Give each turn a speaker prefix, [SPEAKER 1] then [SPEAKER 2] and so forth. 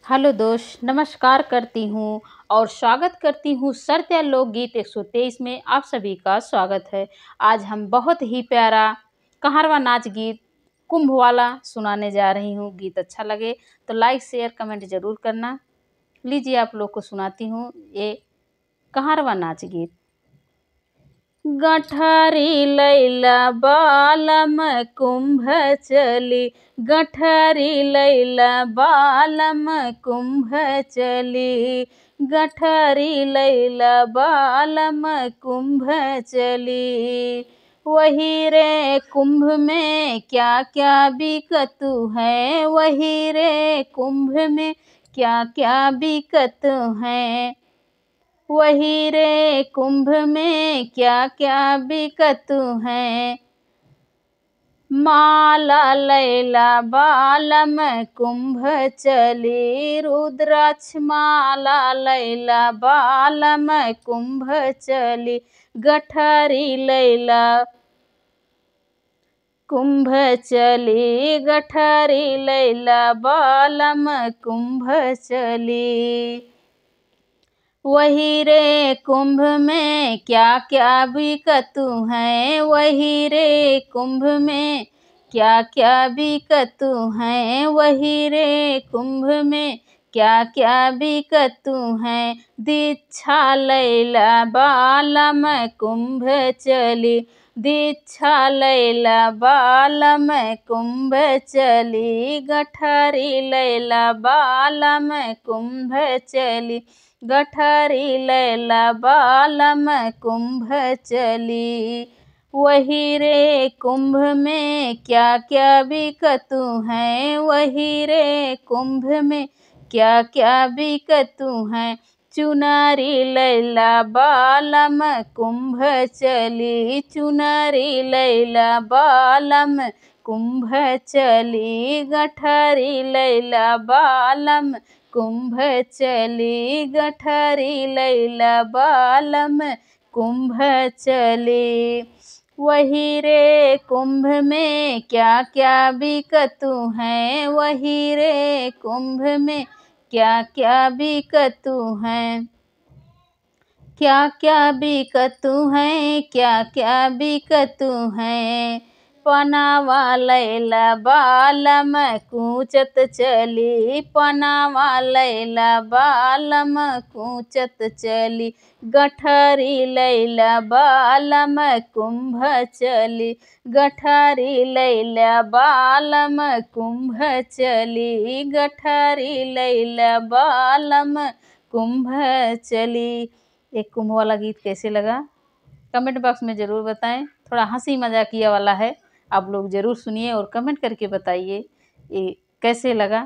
[SPEAKER 1] Hello दोस्त, नमस्कार करती हूँ और स्वागत करती हूँ सरत्या लोकगीत 123 में। आप सभी का स्वागत है। आज हम बहुत ही प्यारा कहारवा नाच गीत कुंभ वाला सुनाने जा रही हूँ। गीत अच्छा लगे तो लाइक शेयर कमेंट ज़रूर करना। लीजिए आप लोग को सुनाती हूँ ये कहारवा नाच गीत। गठरी लैला बालम कुंभ चली, गठरी लैला बालम कुंभ चली, गठरी लैला बालम कुंभ चली। वही रे कुंभ में क्या क्या बिकत है, वही रे कुंभ में क्या क्या बिकत है, वही रे कुंभ में क्या क्या बिकत है। माला लैला बालम कुंभ चली, रुद्राक्ष माला लैला बालम कुंभ चली, गठरी लैला कुंभ चली, गठरी लैला बालम कुंभ चली। वही रे कुंभ में क्या क्या बिकत है, वही रे कुंभ में क्या क्या बिकत है, वही रे कुंभ में क्या क्या बिकत है। दीक्षा लैला बालम कुंभ चली, दीक्षा लैला बालम कुंभ चली, गठरी लैला बालम कुंभ चली, गठरी लैला बालम कुंभ चली। वही रे कुंभ में क्या क्या बिकत है, वही रे कुंभ में क्या क्या बिकत है। चुनरी लैला बालम कुंभ चली, चुनरी लैला बालम कुंभ चली, गठरी लैला बालम कुंभ चली, गठरी लैला बालम कुंभ चली। वही रे कुंभ में क्या क्या बिकत है, वही रे कुंभ में क्या क्या बिकत है। क्या क्या बिकत है, क्या क्या बिकत है। पनावा लैला बालम कूचत चली, पनावा लैला बालम कूचत चली, गठरी लैला बालम कुंभ चली, गठरी लैला बालम कुंभ चली, गठरी लैला बालम कुंभ चली। एक कुंभ वाला गीत कैसे लगा कमेंट बॉक्स में ज़रूर बताएं। थोड़ा हंसी मजाकिया वाला है, आप लोग ज़रूर सुनिए और कमेंट करके बताइए ये कैसे लगा।